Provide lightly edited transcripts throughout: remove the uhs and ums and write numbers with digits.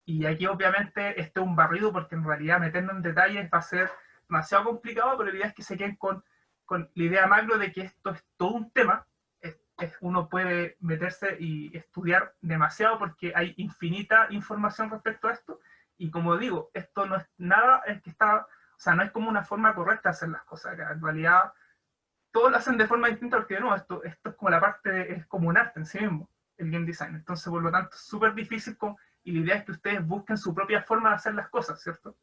Y aquí obviamente este es un barrido porque en realidad meternos en detalles va a ser demasiado complicado, pero la idea es que se queden con la idea macro de que esto es todo un tema. Uno puede meterse y estudiar demasiado porque hay infinita información respecto a esto. Y como digo, esto no es nada, es que está, o sea, no es como una forma correcta de hacer las cosas. En realidad, todos lo hacen de forma distinta porque no, esto es como la parte, es como un arte en sí mismo, el game design. Entonces, por lo tanto, es súper difícil y la idea es que ustedes busquen su propia forma de hacer las cosas, ¿cierto?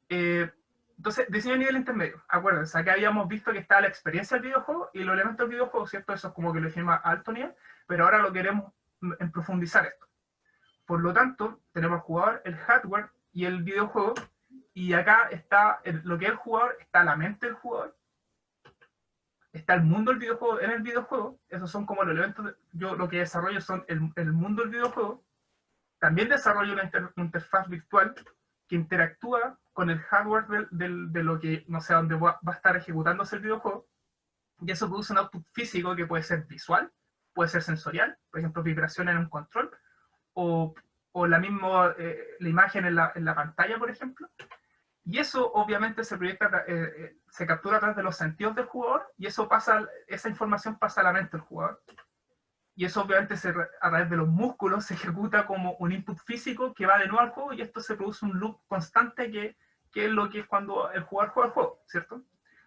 Eh, entonces, diseño a nivel intermedio. Acuérdense, acá habíamos visto que estaba la experiencia del videojuego y los elementos del videojuego, ¿cierto? Eso es como que lo dijimos a alto nivel, pero ahora lo queremos en profundizar esto. Por lo tanto, tenemos el jugador, el hardware y el videojuego, y acá está lo que es el jugador, está la mente del jugador, está el mundo del videojuego en el videojuego, esos son como los elementos, yo lo que desarrollo son el mundo del videojuego, también desarrollo una interfaz virtual que interactúa con el hardware de lo que, no sé, dónde va a estar ejecutándose el videojuego, y eso produce un output físico que puede ser visual, puede ser sensorial, por ejemplo, vibración en un control, o, o la misma la imagen en la pantalla, por ejemplo. Y eso obviamente se proyecta, se captura a través de los sentidos del jugador, y eso pasa, esa información pasa a la mente del jugador. Y eso obviamente a través de los músculos se ejecuta como un input físico que va de nuevo al juego, y esto se produce un loop constante que es lo que es cuando el jugador juega el juego, ¿cierto?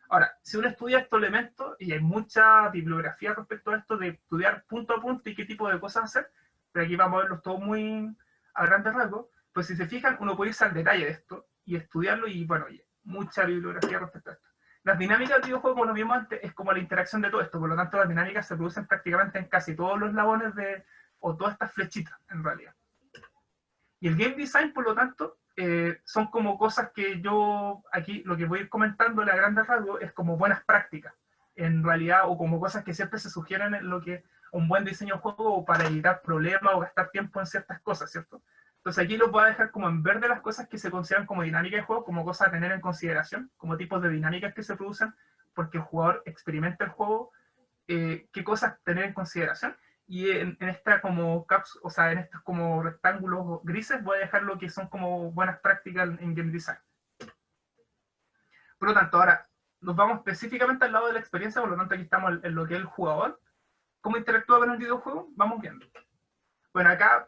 Ahora, si uno estudia estos elementos, y hay mucha bibliografía respecto a esto, de estudiar punto a punto y qué tipo de cosas hacer, pero aquí vamos a verlos todos muy a grandes rasgos, pues si se fijan, uno puede irse al detalle de esto y estudiarlo, y bueno, mucha bibliografía respecto a esto. Las dinámicas del videojuego, como lo vimos antes, es como la interacción de todo esto, por lo tanto las dinámicas se producen prácticamente en casi todos los eslabones o todas estas flechitas, en realidad. Y el game design, por lo tanto, son como cosas que yo aquí, lo que voy a ir comentándole a grandes rasgos, es como buenas prácticas, en realidad, o como cosas que siempre se sugieren en lo que un buen diseño de juego, o para evitar problemas o gastar tiempo en ciertas cosas, ¿cierto? Entonces aquí los voy a dejar como en verde las cosas que se consideran como dinámica de juego, como cosas a tener en consideración, como tipos de dinámicas que se producen porque el jugador experimenta el juego, qué cosas tener en consideración. Y en esta como caps, o sea, en estos como rectángulos grises voy a dejar lo que son como buenas prácticas en game design. Por lo tanto, ahora nos vamos específicamente al lado de la experiencia, por lo tanto aquí estamos en lo que es el jugador. ¿Cómo interactúa con el videojuego? Vamos viendo. Bueno, acá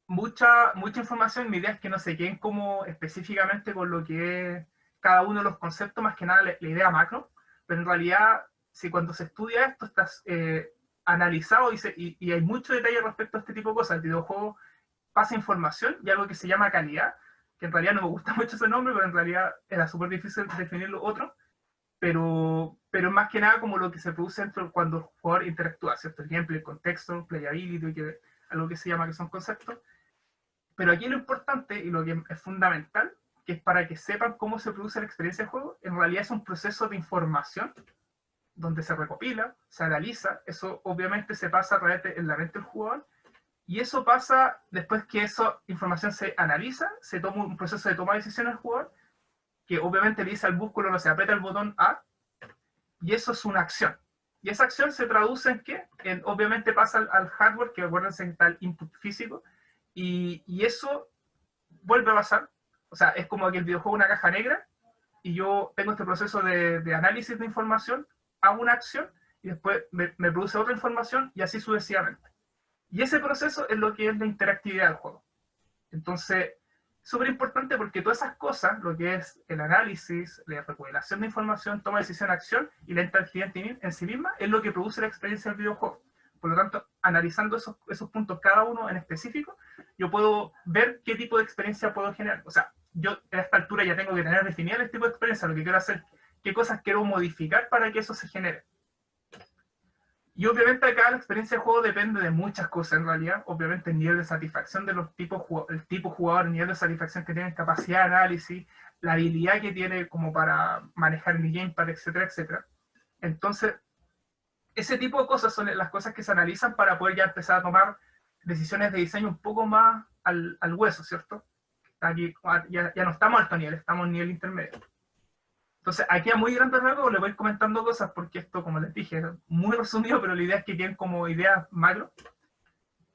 mucha información, mi idea es que no se queden como específicamente con lo que es cada uno de los conceptos, más que nada la idea macro, pero en realidad, si cuando se estudia esto estás analizado y hay mucho detalle respecto a este tipo de cosas, el videojuego pasa información y algo que se llama calidad, que en realidad no me gusta mucho ese nombre, pero en realidad era súper difícil definirlo otro, pero más que nada como lo que se produce cuando el jugador interactúa, ¿cierto? El gameplay, el contexto, playability, algo que se llama que son conceptos. Pero aquí lo importante y lo que es fundamental, que es para que sepan cómo se produce la experiencia de juego, en realidad es un proceso de información donde se recopila, se analiza, eso obviamente se pasa a través en la mente del jugador, y eso pasa después que esa información se analiza, se toma un proceso de toma de decisiones del jugador, que obviamente le dice al músculo, no se aprieta el botón A, y eso es una acción. Y esa acción se traduce en qué? Obviamente pasa al hardware, que acuérdense que está el input físico, y eso vuelve a pasar. O sea, es como que el videojuego es una caja negra y yo tengo este proceso de análisis de información, hago una acción y después me produce otra información y así sucesivamente. Y ese proceso es lo que es la interactividad del juego. Entonces, súper importante porque todas esas cosas, lo que es el análisis, la recopilación de información, toma de decisión, acción y la interactividad en sí misma, es lo que produce la experiencia del videojuego. Por lo tanto, analizando esos puntos cada uno en específico, yo puedo ver qué tipo de experiencia puedo generar. O sea, yo a esta altura ya tengo que tener definida el tipo de experiencia, lo que quiero hacer, qué cosas quiero modificar para que eso se genere. Y obviamente acá la experiencia de juego depende de muchas cosas en realidad. Obviamente el nivel de satisfacción de los tipos, el tipo jugador, el nivel de satisfacción que tiene, capacidad de análisis, la habilidad que tiene como para manejar el gamepad, etcétera, etcétera. Entonces, ese tipo de cosas son las cosas que se analizan para poder ya empezar a tomar decisiones de diseño un poco más al hueso, ¿cierto? Aquí ya no estamos a alto nivel, estamos en nivel intermedio. Entonces, aquí a muy grandes rasgos les voy a ir comentando cosas porque esto, como les dije, es muy resumido, pero la idea es que queden como ideas macro.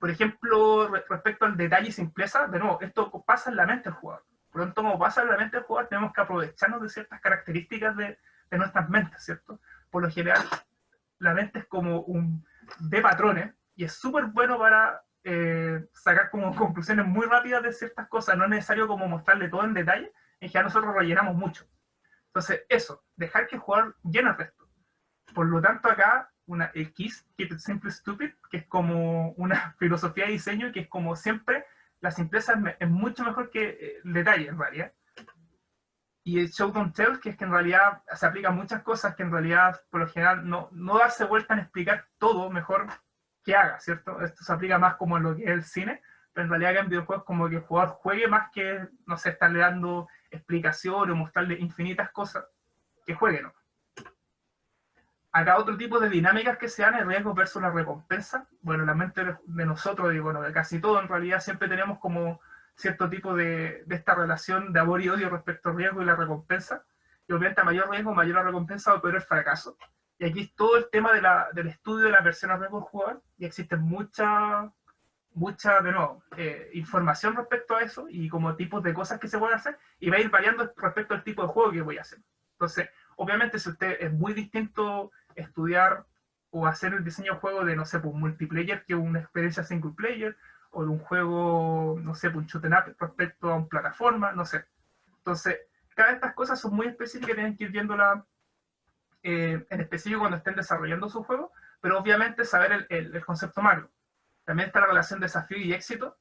Por ejemplo, respecto al detalle y simpleza, de nuevo, esto pasa en la mente del jugador. Por lo tanto, como pasa en la mente del jugador, tenemos que aprovecharnos de ciertas características de nuestras mentes, ¿cierto? Por lo general, la mente es como de patrones y es súper bueno para sacar como conclusiones muy rápidas de ciertas cosas. No es necesario como mostrarle todo en detalle, en general nosotros rellenamos mucho. Entonces, eso, dejar que el jugador llene el resto. Por lo tanto, acá, el KISS, Keep It Simple Stupid, que es como una filosofía de diseño que es como siempre, la simpleza es mucho mejor que el detalle, en realidad. Y el Show Don't Tell, que es que en realidad se aplica a muchas cosas que en realidad, por lo general, no darse vuelta en explicar todo, mejor que haga, ¿cierto? Esto se aplica más como en lo que es el cine, pero en realidad acá en videojuegos como que el jugador juegue más que, no sé, estarle dando explicaciones o mostrarle infinitas cosas, que juegue, ¿no? Acá otro tipo de dinámicas que se dan es riesgo versus la recompensa. Bueno, la mente de nosotros y bueno, de casi todo en realidad siempre tenemos como cierto tipo de esta relación de amor y odio respecto al riesgo y la recompensa. Y obviamente a mayor riesgo, mayor la recompensa o peor el fracaso. Y aquí es todo el tema del estudio de la versión a riesgo del jugador y existe mucha, de nuevo, información respecto a eso y como tipos de cosas que se pueden hacer y va a ir variando respecto al tipo de juego que voy a hacer. Entonces, obviamente si usted es muy distinto estudiar o hacer el diseño de juego de, no sé, pues, multiplayer que una experiencia single player o de un juego, no sé, pues, un shoot 'em up respecto a una plataforma, no sé. Entonces, cada de estas cosas son muy específicas, tienen que ir viéndola en específico cuando estén desarrollando su juego, pero obviamente saber el concepto macro. También está la relación desafío y éxito.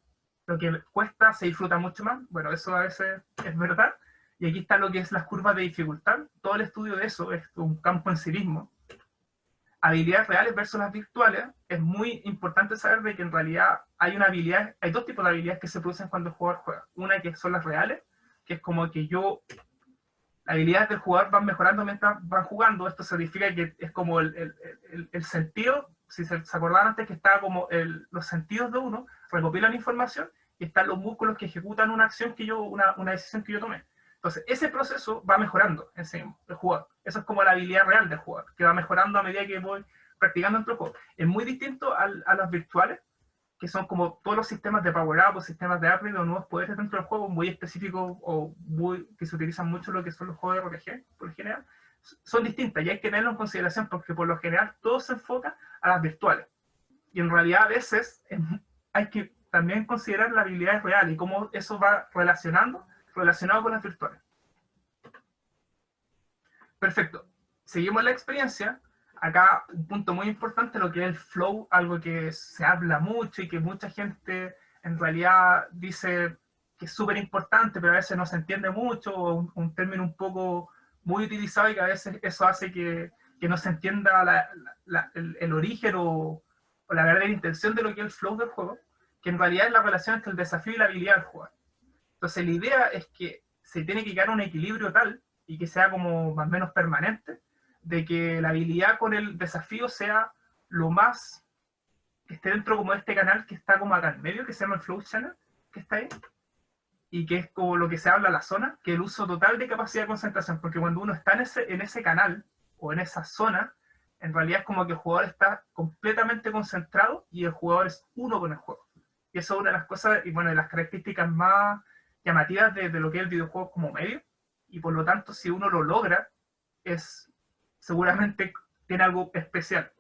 Lo que cuesta se disfruta mucho más. Bueno, eso a veces es verdad. Y aquí está lo que es las curvas de dificultad. Todo el estudio de eso es un campo en sí mismo. Habilidades reales versus las virtuales. Es muy importante saber de que en realidad hay dos tipos de habilidades que se producen cuando el jugador juega. Una que son las reales, que es como que las habilidades del jugador van mejorando mientras van jugando. Esto significa que es como el sentido, si se acordaban antes que estaba como los sentidos de uno, recopilan información y están los músculos que ejecutan una acción una decisión que yo tomé. Entonces, ese proceso va mejorando en sí mismo, el jugador. Eso es como la habilidad real del jugador, que va mejorando a medida que voy practicando dentro del juego. Es muy distinto a las virtuales, que son como todos los sistemas de power-up o sistemas de upgrade o nuevos poderes dentro del juego, muy específicos o que se utilizan mucho en lo que son los juegos de RPG, por lo general, son distintas y hay que tenerlo en consideración porque por lo general todo se enfoca a las virtuales. Y en realidad a veces hay que también considerar la habilidad real y cómo eso va relacionado con las virtuales. Perfecto. Seguimos la experiencia. Acá un punto muy importante, lo que es el flow, algo que se habla mucho y que mucha gente en realidad dice que es súper importante, pero a veces no se entiende mucho, o un término un poco muy utilizado y que a veces eso hace que no se entienda el origen o la verdadera intención de lo que es el flow del juego, que en realidad es la relación entre el desafío y la habilidad del jugador. Entonces la idea es que se tiene que llegar a un equilibrio tal y que sea como más o menos permanente, de que la habilidad con el desafío sea lo más que esté dentro como de este canal que está como acá en medio, que se llama el Flow Channel, que está ahí, y que es como lo que se habla en la zona, que es el uso total de capacidad de concentración, porque cuando uno está en ese canal o en esa zona, en realidad es como que el jugador está completamente concentrado y el jugador es uno con el juego. Y eso es una de las cosas, y bueno, de las características más llamativas de lo que es el videojuego como medio, y por lo tanto, si uno lo logra, seguramente tiene algo especial.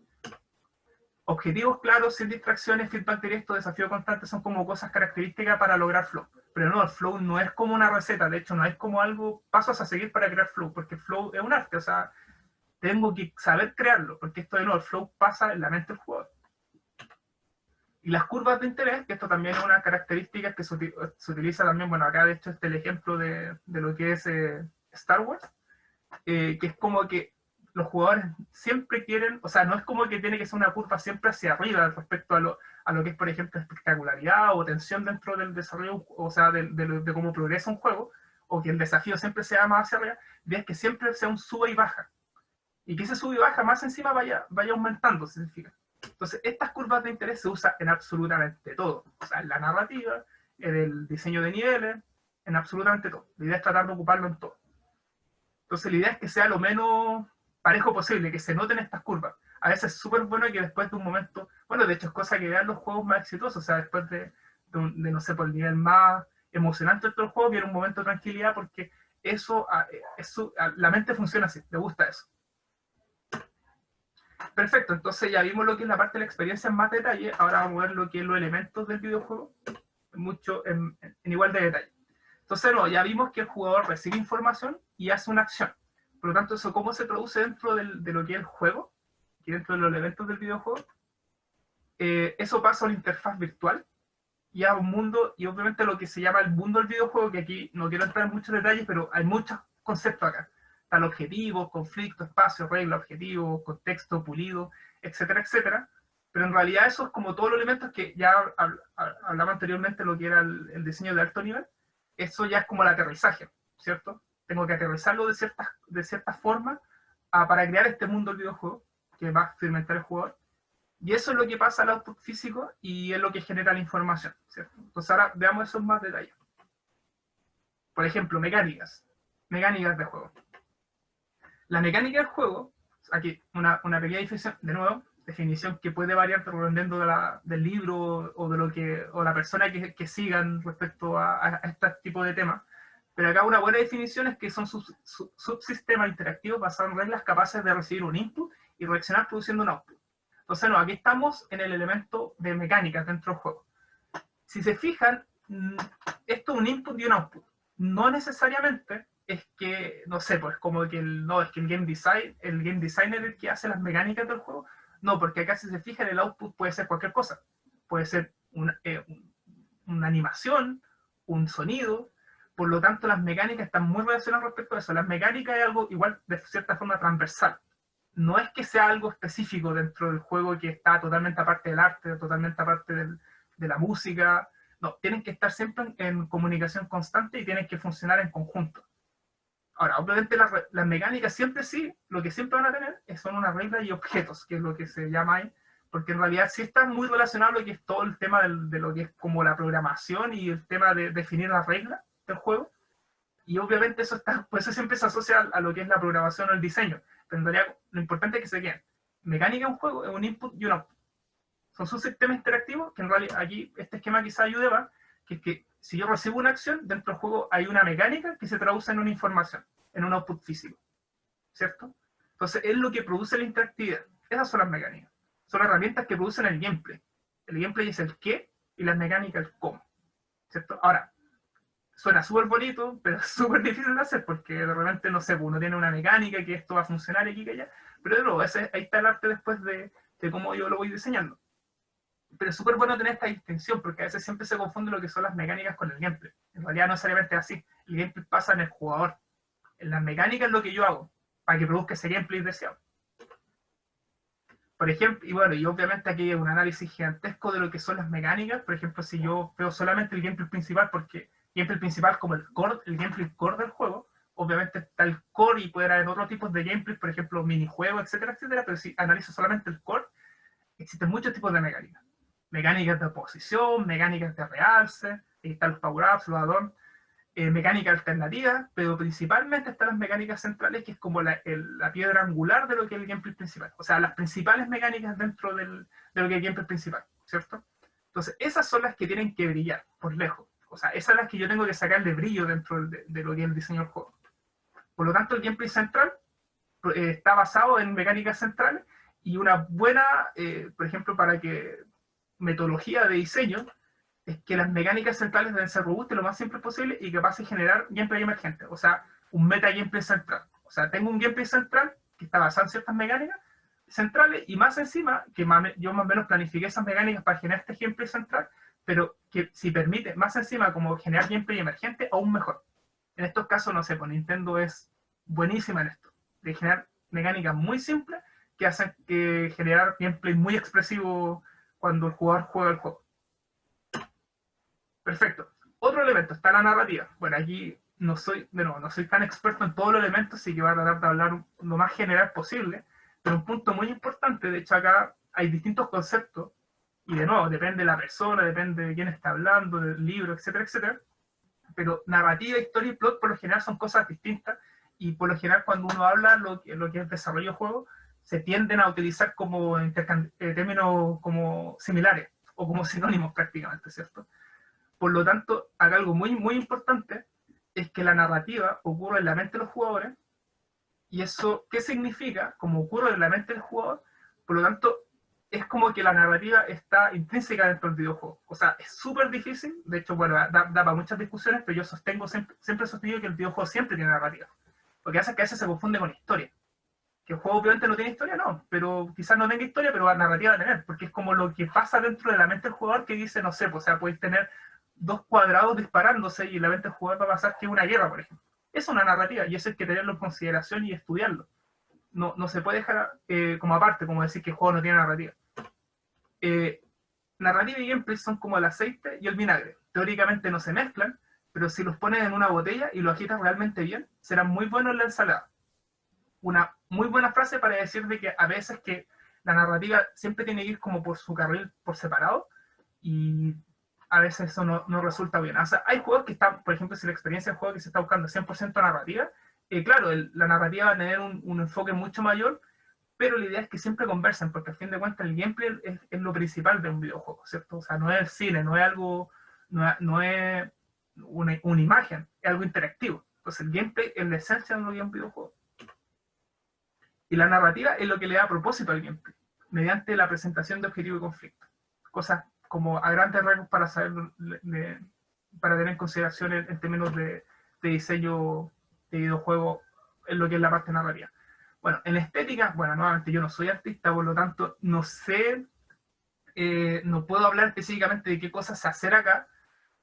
Objetivos claros, sin distracciones, feedback directo, desafío constante son como cosas características para lograr flow. Pero no, el flow no es como una receta, de hecho no es como algo, pasos a seguir para crear flow, porque el flow es un arte, o sea, tengo que saber crearlo, porque esto de nuevo, el flow pasa en la mente del jugador. Y las curvas de interés, que esto también es una característica que se utiliza también, bueno, acá de hecho este es el ejemplo de lo que es Star Wars, que es como que los jugadores siempre quieren, o sea, no es como que tiene que ser una curva siempre hacia arriba respecto a lo que es, por ejemplo, espectacularidad o tensión dentro del desarrollo, o sea, de cómo progresa un juego, o que el desafío siempre sea más hacia arriba, es que siempre sea un sube y baja. Y que ese sube y baja más encima vaya aumentando, significa. Entonces, estas curvas de interés se usan en absolutamente todo. O sea, en la narrativa, en el diseño de niveles, en absolutamente todo. La idea es tratar de ocuparlo en todo. Entonces, la idea es que sea lo menos parejo posible, que se noten estas curvas. A veces es súper bueno que después de un momento, bueno, bueno, de hecho es cosa que dan los juegos más exitosos, o sea, después no sé, por el nivel más emocionante de todo el juego, viene un momento de tranquilidad porque la mente funciona así, le gusta eso. Perfecto, entonces ya vimos lo que es la parte de la experiencia en más detalle, ahora vamos a ver lo que es los elementos del videojuego, en igual de detalle. Entonces, no, ya vimos que el jugador recibe información y hace una acción. Por lo tanto, eso cómo se traduce dentro de lo que es el juego, y dentro de los elementos del videojuego, eso pasa a una interfaz virtual y a un mundo, y obviamente lo que se llama el mundo del videojuego, que aquí no quiero entrar en muchos detalles, pero hay muchos conceptos acá. Tal objetivo, conflicto, espacio, regla, objetivo, contexto, pulido, etcétera, etcétera. Pero en realidad eso es como todos los elementos que ya hablaba anteriormente, lo que era el diseño de alto nivel. Eso ya es como el aterrizaje, ¿cierto? Tengo que aterrizarlo de cierta forma para crear este mundo del videojuego que va a experimentar el jugador. Y eso es lo que pasa al output físico y es lo que genera la información, ¿cierto? Entonces ahora veamos esos más detalles. Por ejemplo, mecánicas de juego. La mecánica del juego, aquí una pequeña definición, de nuevo, definición que puede variar dependiendo del libro o la persona que sigan respecto a este tipo de temas. Pero acá una buena definición es que son subsistemas interactivos basados en reglas capaces de recibir un input y reaccionar produciendo un output. Entonces, no, aquí estamos en el elemento de mecánicas dentro del juego. Si se fijan, esto es un input y un output. No necesariamente es que, no sé, pues como que el game designer es el que hace las mecánicas del juego. No, porque acá si se fijan, el output puede ser cualquier cosa. Puede ser una animación, un sonido. Por lo tanto, las mecánicas están muy relacionadas respecto a eso. Las mecánicas es algo igual de cierta forma transversal. No es que sea algo específico dentro del juego que está totalmente aparte del arte, totalmente aparte de la música. No, tienen que estar siempre en comunicación constante y tienen que funcionar en conjunto. Ahora, obviamente las mecánicas siempre sí, lo que siempre van a tener son unas reglas y objetos, que es lo que se llama ahí, porque en realidad sí está muy relacionado a lo que es todo el tema de lo que es como la programación y el tema de definir las reglas del juego. Y obviamente eso está, pues eso siempre se asocia a lo que es la programación o el diseño. Pero en realidad lo importante es que se queden. Mecánica en un juego es un input y un output. Son subsistemas interactivos que en realidad aquí este esquema quizá ayude más, que es que si yo recibo una acción, dentro del juego hay una mecánica que se traduce en una información, en un output físico, ¿cierto? Entonces es lo que produce la interactividad. Esas son las mecánicas. Son herramientas que producen el gameplay. El gameplay es el qué y las mecánicas el cómo, ¿cierto? Ahora, suena súper bonito, pero es súper difícil de hacer porque de repente, no sé, uno tiene una mecánica que esto va a funcionar aquí que allá, pero de nuevo, ahí está el arte después de cómo yo lo voy diseñando. Pero es súper bueno tener esta distinción porque a veces siempre se confunde lo que son las mecánicas con el gameplay. En realidad no necesariamente es así. El gameplay pasa en el jugador. En las mecánicas es lo que yo hago para que produzca ese gameplay deseado. Por ejemplo, y bueno, y obviamente aquí hay un análisis gigantesco de lo que son las mecánicas. Por ejemplo, si yo veo solamente el gameplay principal, porque el gameplay principal como el gameplay core del juego, obviamente está el core y puede haber otros tipos de gameplay, por ejemplo, minijuegos, etcétera, etcétera, pero si analizo solamente el core, existen muchos tipos de mecánicas. Mecánicas de oposición, mecánicas de realce, ahí están los power-ups, los add-ons, mecánicas alternativas, pero principalmente están las mecánicas centrales, que es como la piedra angular de lo que es el gameplay principal. O sea, las principales mecánicas dentro de lo que es el gameplay principal, ¿cierto? Entonces, esas son las que tienen que brillar, por lejos. O sea, esas son las que yo tengo que sacarle brillo dentro de lo que es el diseño del juego. Por lo tanto, el gameplay central está basado en mecánicas centrales y una buena, por ejemplo, metodología de diseño es que las mecánicas centrales deben ser robustas lo más simple posible y capaces de generar gameplay emergente, o sea, un meta gameplay central. O sea, tengo un gameplay central que está basado en ciertas mecánicas centrales y más encima, yo más o menos planifiqué esas mecánicas para generar este gameplay central, pero que si permite, más encima como generar gameplay emergente, aún mejor. En estos casos, no sé, pues Nintendo es buenísima en esto, de generar mecánicas muy simples que hacen generar gameplay muy expresivo cuando el jugador juega el juego. Perfecto. Otro elemento, está la narrativa. Bueno, aquí no soy tan experto en todos los elementos, así que voy a tratar de hablar lo más general posible, pero un punto muy importante, de hecho acá hay distintos conceptos, y de nuevo, depende de la persona, depende de quién está hablando, del libro, etcétera, etcétera, pero narrativa, historia y plot por lo general son cosas distintas, y por lo general cuando uno habla lo que es desarrollo de juego, se tienden a utilizar como términos como similares o como sinónimos prácticamente, ¿cierto? Por lo tanto, acá algo muy, muy importante es que la narrativa ocurre en la mente de los jugadores. ¿Y eso qué significa? Como ocurre en la mente del jugador, por lo tanto, es como que la narrativa está intrínseca dentro del videojuego. O sea, es súper difícil, de hecho, bueno, da para muchas discusiones, pero yo sostengo, siempre he sostenido que el videojuego siempre tiene narrativa. Lo que hace es que a veces se confunde con historia. Que el juego obviamente no tiene historia, no, pero quizás no tenga historia, pero la narrativa va a tener, porque es como lo que pasa dentro de la mente del jugador que dice, no sé, pues, o sea, podéis tener dos cuadrados disparándose y en la mente del jugador va a pasar que es una guerra, por ejemplo. Es una narrativa y eso hay que tenerlo en consideración y estudiarlo. No se puede dejar como aparte, como decir que el juego no tiene narrativa. Narrativa y gameplay son como el aceite y el vinagre. Teóricamente no se mezclan, pero si los pones en una botella y lo agitas realmente bien, serán muy buenos en la ensalada. Una muy buena frase para decir de que a veces que la narrativa siempre tiene que ir como por su carril por separado y a veces eso no resulta bien. O sea, hay juegos que están, por ejemplo, si la experiencia del juego que se está buscando 100% narrativa, claro, la narrativa va a tener un enfoque mucho mayor, pero la idea es que siempre conversen, porque al fin de cuentas el gameplay es lo principal de un videojuego, ¿cierto? O sea, no es el cine, no es algo, no es una imagen, es algo interactivo. Entonces el gameplay es la esencia de un videojuego. Y la narrativa es lo que le da propósito al gameplay, mediante la presentación de objetivo y conflicto. Cosas como a grandes rasgos para saber, para tener en consideración en términos de diseño de videojuego en lo que es la parte narrativa. Bueno, en estética, bueno, nuevamente yo no soy artista, por lo tanto no sé, no puedo hablar específicamente de qué cosas hacer acá,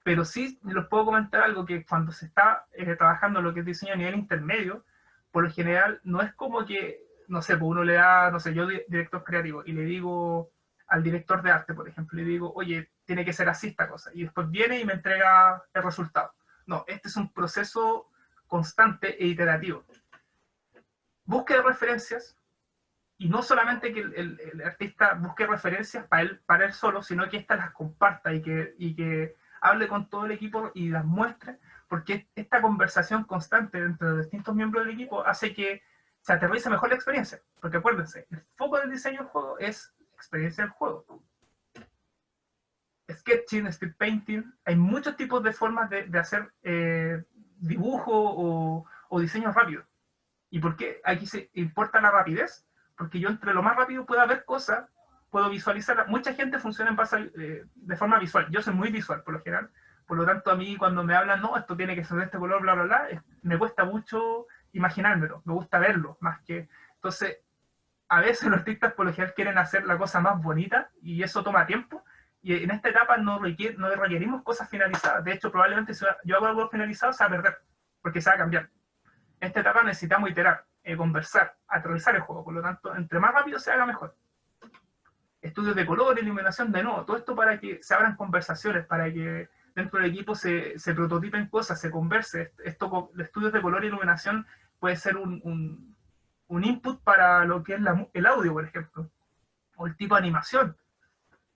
pero sí les puedo comentar algo que cuando se está trabajando lo que es diseño a nivel intermedio, por lo general no es como que, no sé, pues uno le da, no sé, yo director creativo y le digo al director de arte, por ejemplo, le digo, oye, tiene que ser así esta cosa, y después viene y me entrega el resultado. No, este es un proceso constante e iterativo. Busque referencias, y no solamente que el artista busque referencias para él solo, sino que éstas las comparta y que hable con todo el equipo y las muestre, porque esta conversación constante entre los distintos miembros del equipo hace que se aterrice mejor la experiencia. Porque acuérdense, el foco del diseño del juego es experiencia del juego. Sketching, speed painting, hay muchos tipos de formas de hacer dibujo o diseño rápido. ¿Y por qué aquí se importa la rapidez? Porque yo entre lo más rápido pueda ver cosas, puedo visualizar. Mucha gente funciona en base de forma visual. Yo soy muy visual por lo general. Por lo tanto, a mí cuando me hablan, no, esto tiene que ser de este color, bla, bla, bla, me cuesta mucho imaginármelo. Me gusta verlo, más que... Entonces, a veces los artistas por lo general quieren hacer la cosa más bonita y eso toma tiempo. Y en esta etapa no requerimos cosas finalizadas. De hecho, probablemente si yo hago algo finalizado se va a perder, porque se va a cambiar. En esta etapa necesitamos iterar, conversar, aterrizar el juego. Por lo tanto, entre más rápido se haga, mejor. Estudios de color, iluminación, de nuevo, todo esto para que se abran conversaciones, para que dentro del equipo se prototipen cosas, se converse. Estudios de color e iluminación puede ser un input para lo que es el audio, por ejemplo, o el tipo de animación,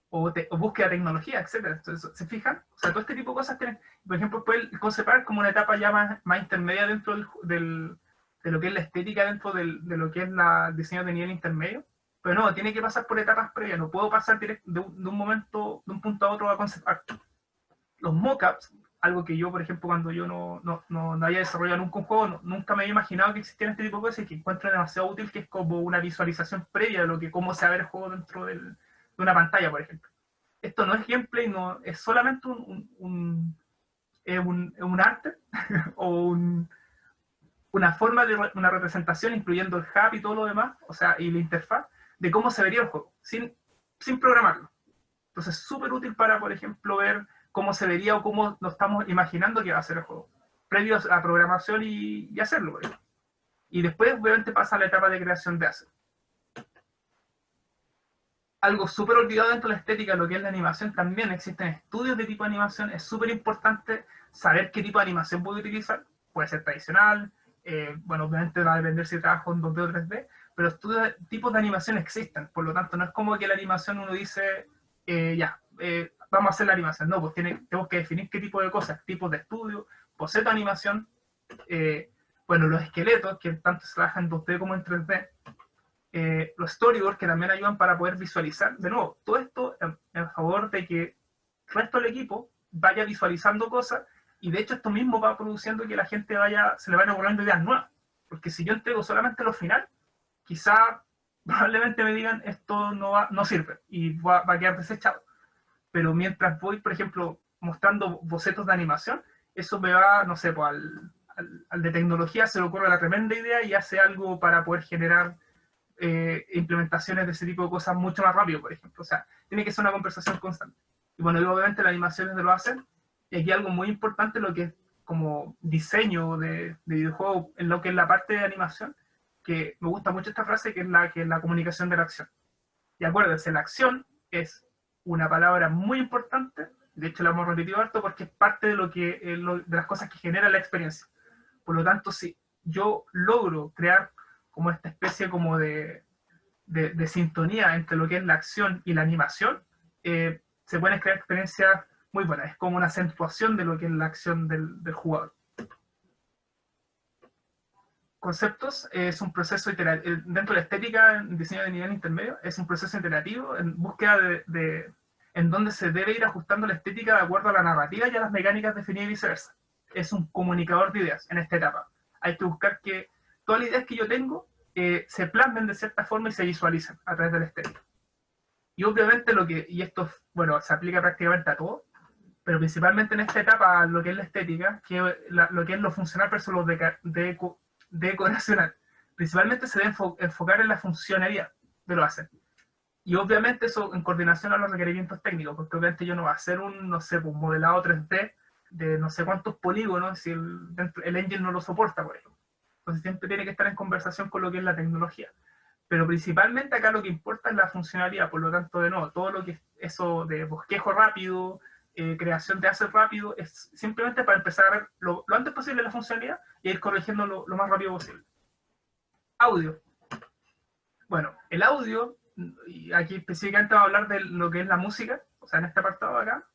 o búsqueda de tecnología, etc. Entonces, ¿se fijan? O sea, todo este tipo de cosas tienen, por ejemplo, puede considerar como una etapa ya más intermedia dentro de lo que es la estética, dentro de lo que es el diseño de nivel intermedio. Pero no, tiene que pasar por etapas previas, no puedo pasar directo de un momento, de un punto a otro a concept art. Los mockups, algo que yo, por ejemplo, cuando yo no haya desarrollado nunca un juego, nunca me había imaginado que existieran este tipo de cosas y que encuentro demasiado útil, que es como una visualización previa de lo que cómo se va a ver el juego dentro de una pantalla, por ejemplo. Esto no es gameplay, no, es solamente un arte o una forma de una representación, incluyendo el hub y todo lo demás, o sea, y la interfaz, de cómo se vería el juego, sin programarlo. Entonces, súper útil para, por ejemplo, ver cómo se vería o cómo nos estamos imaginando que va a ser el juego, previo a la programación y hacerlo, por ejemplo. Y después, obviamente, pasa a la etapa de creación de assets. Algo súper olvidado dentro de la estética, lo que es la animación, también existen estudios de tipo de animación, es súper importante saber qué tipo de animación puede utilizar, puede ser tradicional, bueno, obviamente va a depender si trabajo en 2D o 3D, pero estudios tipos de animación existen, por lo tanto no es como que la animación uno dice, vamos a hacer la animación, no, pues tenemos que definir qué tipo de cosas, tipos de estudio, boceto de animación, bueno, los esqueletos, que tanto se trabajan en 2D como en 3D, los storyboards que también ayudan para poder visualizar. De nuevo, todo esto en favor de que el resto del equipo vaya visualizando cosas, y de hecho esto mismo va produciendo que la gente se le vayan ocurriendo ideas nuevas. Porque si yo entrego solamente lo final, quizá probablemente me digan esto no sirve y va a quedar desechado. Pero mientras voy, por ejemplo, mostrando bocetos de animación, eso me va, no sé, pues al de tecnología se le ocurre la tremenda idea y hace algo para poder generar implementaciones de ese tipo de cosas mucho más rápido, por ejemplo. O sea, tiene que ser una conversación constante. Y bueno, y obviamente las animaciones de lo hacen. Y aquí algo muy importante, lo que es como diseño de videojuego, en lo que es la parte de animación, que me gusta mucho esta frase, que es la comunicación de la acción. Y acuérdense, la acción es una palabra muy importante, de hecho la hemos repetido harto porque es parte de, de las cosas que genera la experiencia. Por lo tanto, si yo logro crear como esta especie como de sintonía entre lo que es la acción y la animación, se pueden crear experiencias muy buenas. Es como una acentuación de lo que es la acción del jugador. Conceptos es un proceso iterativo. Dentro de la estética, en diseño de nivel intermedio, es un proceso iterativo en búsqueda en donde se debe ir ajustando la estética de acuerdo a la narrativa y a las mecánicas definidas y viceversa. Es un comunicador de ideas en esta etapa. Hay que buscar que todas las ideas que yo tengo se plasmen de cierta forma y se visualicen a través de la estética. Y obviamente y esto, bueno, se aplica prácticamente a todo, pero principalmente en esta etapa lo que es la estética, lo que es lo funcional versus lo decoracional. Principalmente se debe enfocar en la funcionalidad de lo hacer. Y obviamente eso en coordinación a los requerimientos técnicos, porque obviamente yo no voy a hacer no sé, un modelado 3D de no sé cuántos polígonos si el engine no lo soporta, por ejemplo. Entonces siempre tiene que estar en conversación con lo que es la tecnología. Pero principalmente acá lo que importa es la funcionalidad, por lo tanto, de nuevo, todo lo que es eso de bosquejo rápido, creación de asset rápido, es simplemente para empezar a ver lo antes posible la funcionalidad y ir corrigiendo lo más rápido posible. Audio. Bueno, el audio, y aquí específicamente vamos a hablar de lo que es la música, o sea, en este apartado de acá,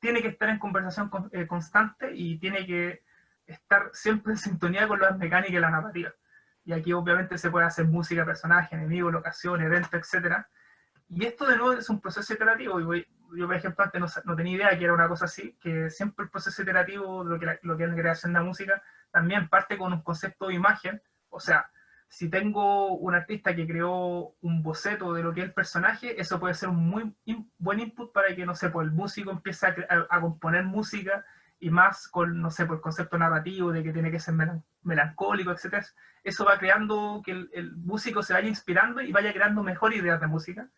tiene que estar en conversación constante y tiene que estar siempre en sintonía con las mecánicas y la narrativa. Y aquí obviamente se puede hacer música, personaje, enemigo, locación, evento, etc. Y esto de nuevo es un proceso iterativo. Yo, por ejemplo, antes no tenía idea que era una cosa así, que siempre el proceso iterativo, lo que es la creación de la música, también parte con un concepto de imagen. O sea, si tengo un artista que creó un boceto de lo que es el personaje, eso puede ser un muy buen input para que, no sé, pues el músico empiece a componer música, y más con, no sé, por el concepto narrativo de que tiene que ser melancólico, etc. Eso va creando que el músico se vaya inspirando y vaya creando mejores ideas de música.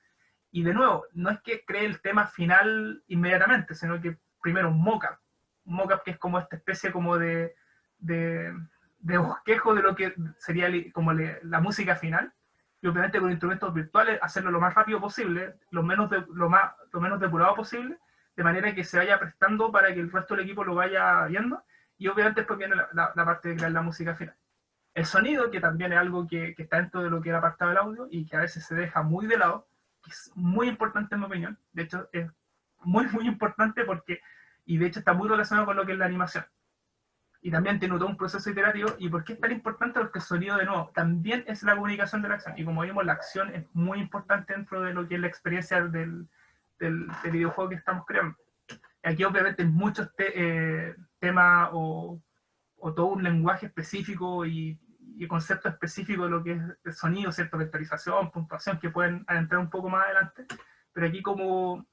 Y de nuevo, no es que cree el tema final inmediatamente, sino que primero un mock-up. Un mock-up que es como esta especie como de bosquejo de lo que sería como la música final. Y obviamente con instrumentos virtuales hacerlo lo más rápido posible, lo menos depurado posible, de manera que se vaya prestando para que el resto del equipo lo vaya viendo. Y obviamente después viene la parte de crear la música final. El sonido, que también es algo que está dentro de lo que era apartado del audio y que a veces se deja muy de lado, que es muy importante en mi opinión. De hecho, es muy, muy importante y de hecho está muy relacionado con lo que es la animación. Y también tiene todo un proceso iterativo. ¿Y por qué es tan importante? Porque el sonido, de nuevo, también es la comunicación de la acción. Y como vimos, la acción es muy importante dentro de lo que es la experiencia del videojuego que estamos creando. Aquí obviamente hay muchos temas o todo un lenguaje específico y concepto específico de lo que es el sonido, cierta vectorización, puntuación, que pueden adentrar un poco más adelante, pero aquí como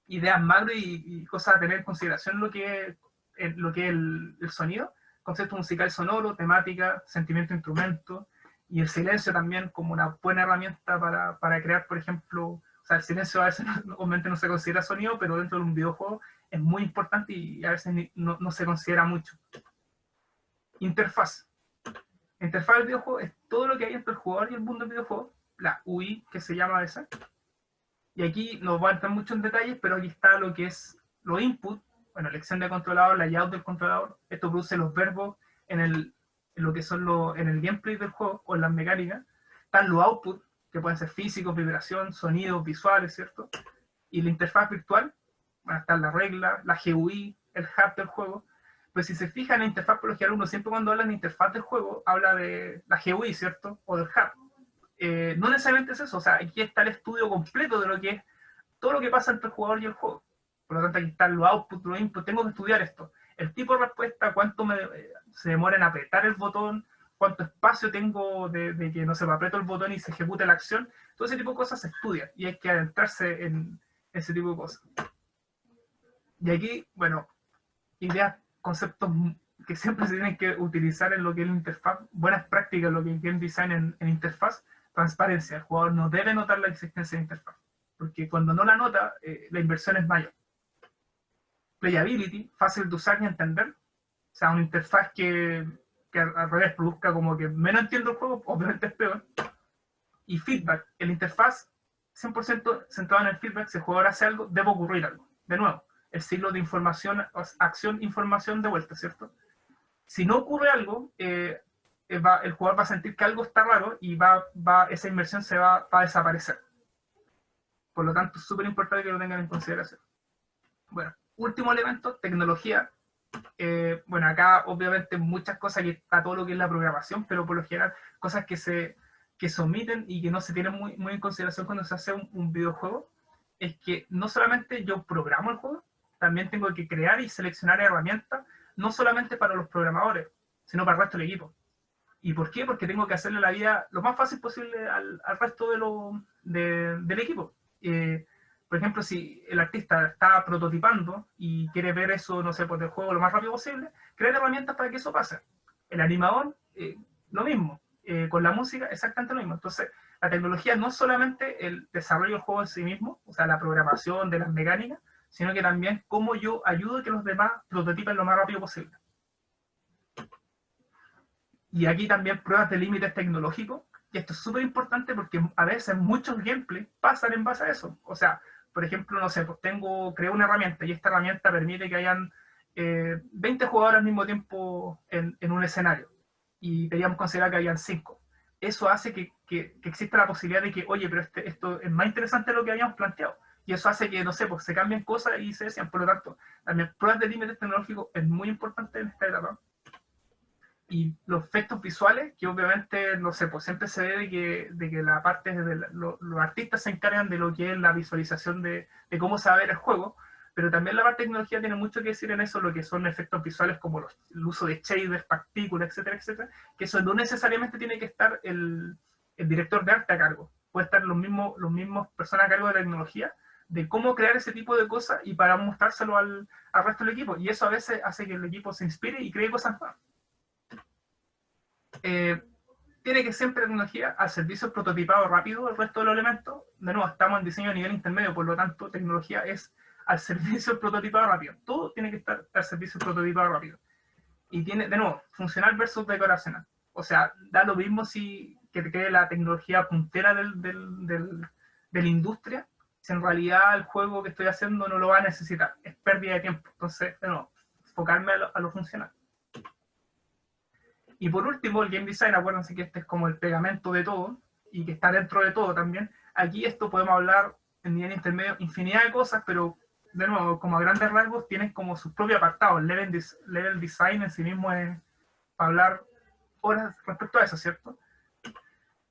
ideas macro y cosas a tener en consideración lo que es el sonido, concepto musical sonoro, temática, sentimiento, instrumento, y el silencio también como una buena herramienta para crear, por ejemplo, o sea, el silencio a veces obviamente no se considera sonido, pero dentro de un videojuego es muy importante y a veces no se considera mucho. Interfaz. La interfaz del videojuego es todo lo que hay entre el jugador y el mundo del videojuego, la UI, que se llama esa. Y aquí no voy a entrar mucho en detalles, pero aquí está lo que es los input, bueno, elección de controlador, layout del controlador. Esto produce los verbos en lo que son en el gameplay del juego o en las mecánicas. Están los output, que pueden ser físicos, vibración, sonidos, visuales, ¿cierto? Y la interfaz virtual, van a estar las reglas, la GUI, el hub del juego. Pero si se fijan en la interfaz, por lo general uno siempre cuando habla de interfaz del juego, habla de la GUI, ¿cierto? O del hub. no necesariamente es eso, o sea, aquí está el estudio completo de lo que es todo lo que pasa entre el jugador y el juego. Por lo tanto, aquí están los outputs, los inputs, tengo que estudiar esto. El tipo de respuesta, cuánto se demora en apretar el botón, cuánto espacio tengo de que, no sé, aprieto el botón y se ejecute la acción. Todo ese tipo de cosas se estudia y hay que adentrarse en ese tipo de cosas. Y aquí, bueno, ideas, conceptos que siempre se tienen que utilizar en lo que es la interfaz, buenas prácticas, lo que es game design en interfaz, transparencia. El jugador no debe notar la existencia de interfaz, porque cuando no la nota, la inversión es mayor. Playability, fácil de usar y entender, o sea, una interfaz que al revés produzca como que menos entiendo el juego, obviamente es peor. Y feedback, el interfaz 100% centrado en el feedback, si el jugador hace algo, debe ocurrir algo. De nuevo, el ciclo de información, acción, información de vuelta, ¿cierto? Si no ocurre algo, el jugador va a sentir que algo está raro y esa inversión va a desaparecer. Por lo tanto, es súper importante que lo tengan en consideración. Bueno, último elemento, tecnología. Bueno, acá obviamente muchas cosas, que está todo lo que es la programación, pero por lo general cosas que se omiten y que no se tienen muy en consideración cuando se hace un videojuego, es que no solamente yo programo el juego, también tengo que crear y seleccionar herramientas, no solamente para los programadores, sino para el resto del equipo. ¿Y por qué? Porque tengo que hacerle la vida lo más fácil posible al resto del equipo. Por ejemplo, si el artista está prototipando y quiere ver eso, no sé, pues del juego lo más rápido posible, crear herramientas para que eso pase. El animador, lo mismo. Con la música, exactamente lo mismo. Entonces, la tecnología no es solamente el desarrollo del juego en sí mismo, o sea, la programación de las mecánicas, sino que también cómo yo ayudo a que los demás prototipen lo más rápido posible. Y aquí también pruebas de límites tecnológicos, y esto es súper importante porque a veces muchos gameplays pasan en base a eso. O sea, por ejemplo, no sé, pues creo una herramienta y esta herramienta permite que hayan 20 jugadores al mismo tiempo en un escenario y deberíamos considerar que hayan 5. Eso hace que exista la posibilidad de que, oye, pero esto es más interesante de lo que habíamos planteado. Y eso hace que, no sé, pues se cambien cosas y se decían. Por lo tanto, también pruebas de límites tecnológicos es muy importante en esta etapa. Y los efectos visuales, que obviamente, no sé, pues siempre se ve de que la parte de los artistas se encargan de lo que es la visualización de cómo se va a ver el juego, pero también la parte de tecnología tiene mucho que decir en eso, lo que son efectos visuales como el uso de shaders, partículas, etcétera, etcétera, que eso no necesariamente tiene que estar el director de arte a cargo, puede estar los mismos personas a cargo de la tecnología, de cómo crear ese tipo de cosas y para mostrárselo al resto del equipo, y eso a veces hace que el equipo se inspire y cree cosas nuevas. Tiene que siempre tecnología al servicio prototipado rápido del resto de los elementos. De nuevo, estamos en diseño a nivel intermedio, por lo tanto, tecnología es al servicio del prototipado rápido. Todo tiene que estar al servicio del prototipado rápido. Y tiene, de nuevo, funcional versus decoracional. O sea, da lo mismo si que te quede la tecnología puntera de la industria, si en realidad el juego que estoy haciendo no lo va a necesitar. Es pérdida de tiempo. Entonces, de nuevo, enfocarme a lo funcional. Y por último, el game design, acuérdense que este es como el pegamento de todo y que está dentro de todo también. Aquí esto podemos hablar en nivel intermedio infinidad de cosas, pero de nuevo, como a grandes rasgos, tienen como sus propios apartados. Level design en sí mismo es para hablar horas respecto a eso, ¿cierto?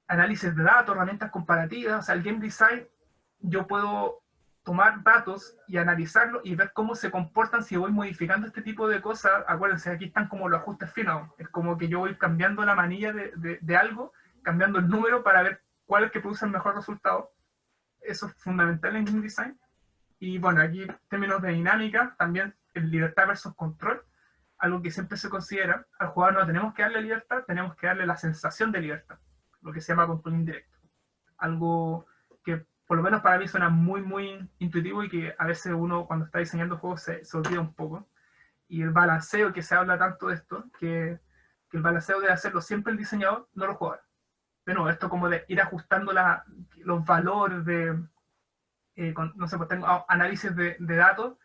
Análisis de datos, herramientas comparativas, o sea, el game design, yo puedo tomar datos y analizarlos y ver cómo se comportan si voy modificando este tipo de cosas. Acuérdense, aquí están como los ajustes finos. Es como que yo voy cambiando la manilla de algo, cambiando el número para ver cuál es el que produce el mejor resultado. Eso es fundamental en Game Design. Y bueno, aquí en términos de dinámica, también el libertad versus control, algo que siempre se considera. Al jugador no tenemos que darle libertad, tenemos que darle la sensación de libertad, lo que se llama control indirecto. Algo que por lo menos para mí suena muy intuitivo y que a veces uno cuando está diseñando juegos se olvida un poco. Y el balanceo, que se habla tanto de esto, que el balanceo debe hacerlo siempre el diseñador, no los jugadores. De nuevo, esto como de ir ajustando los valores no sé, pues tengo análisis de datos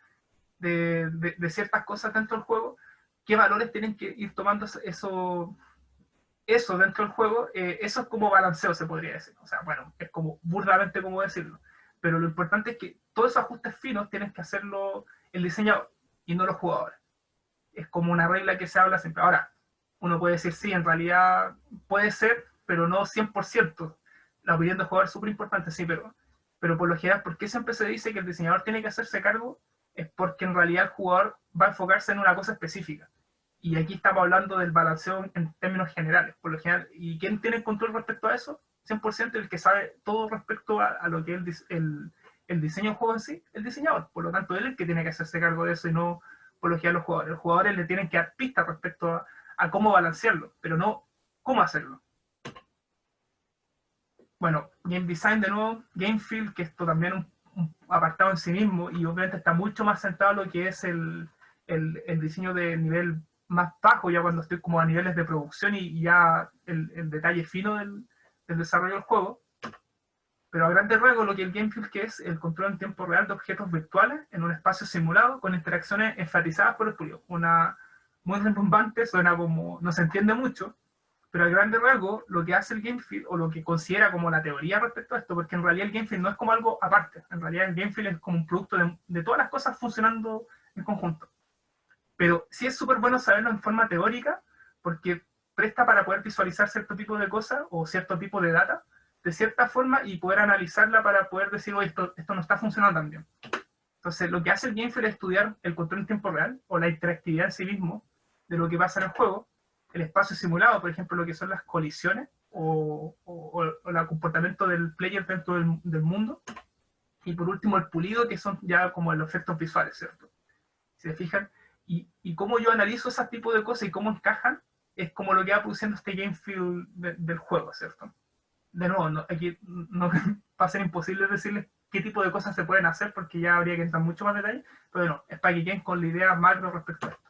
de ciertas cosas dentro del juego, qué valores tienen que ir tomando eso dentro del juego, eso es como balanceo, se podría decir. O sea, bueno, es como burdamente como decirlo. Pero lo importante es que todos esos ajustes finos tienes que hacerlo el diseñador y no los jugadores. Es como una regla que se habla siempre. Ahora, uno puede decir, sí, en realidad puede ser, pero no 100%. la opinión del jugador es súper importante, sí, pero por lo general, ¿por qué siempre se dice que el diseñador tiene que hacerse cargo? Es porque en realidad el jugador va a enfocarse en una cosa específica. Y aquí estamos hablando del balanceo en términos generales, por lo general. ¿Y quién tiene control respecto a eso? 100% el que sabe todo respecto a lo que es el diseño del juego en sí, el diseñador. Por lo tanto, él es el que tiene que hacerse cargo de eso y no, por lo general, los jugadores. Los jugadores le tienen que dar pistas respecto a cómo balancearlo, pero no cómo hacerlo. Bueno, Game Design de nuevo, Game Feel, que esto también es un apartado en sí mismo y obviamente está mucho más centrado en lo que es el diseño de nivel más bajo, ya cuando estoy como a niveles de producción y ya el detalle fino del desarrollo del juego. Pero a grandes rasgos, lo que el Game Feel que es el control en tiempo real de objetos virtuales en un espacio simulado con interacciones enfatizadas por el público. Una muy rimbombante, suena como, no se entiende mucho, pero a grandes rasgos, lo que hace el Game Feel, o lo que considera como la teoría respecto a esto, porque en realidad el Game Feel no es como algo aparte, en realidad el Game Feel es como un producto de todas las cosas funcionando en conjunto. Pero sí es súper bueno saberlo en forma teórica, porque presta para poder visualizar cierto tipo de cosas o cierto tipo de data de cierta forma y poder analizarla para poder decir, oye, esto no está funcionando tan bien. Entonces, lo que hace el Game Feel es estudiar el control en tiempo real o la interactividad en sí mismo de lo que pasa en el juego, el espacio simulado, por ejemplo, lo que son las colisiones o el comportamiento del player dentro del mundo, y por último el pulido, que son ya como los efectos visuales, ¿cierto? Si se fijan, y cómo yo analizo ese tipo de cosas y cómo encajan, es como lo que va produciendo este Game Feel del juego, ¿cierto? De nuevo, no, aquí no va a ser imposible decirles qué tipo de cosas se pueden hacer porque ya habría que entrar mucho más detalle, pero no, es para que queden con la idea macro respecto a esto.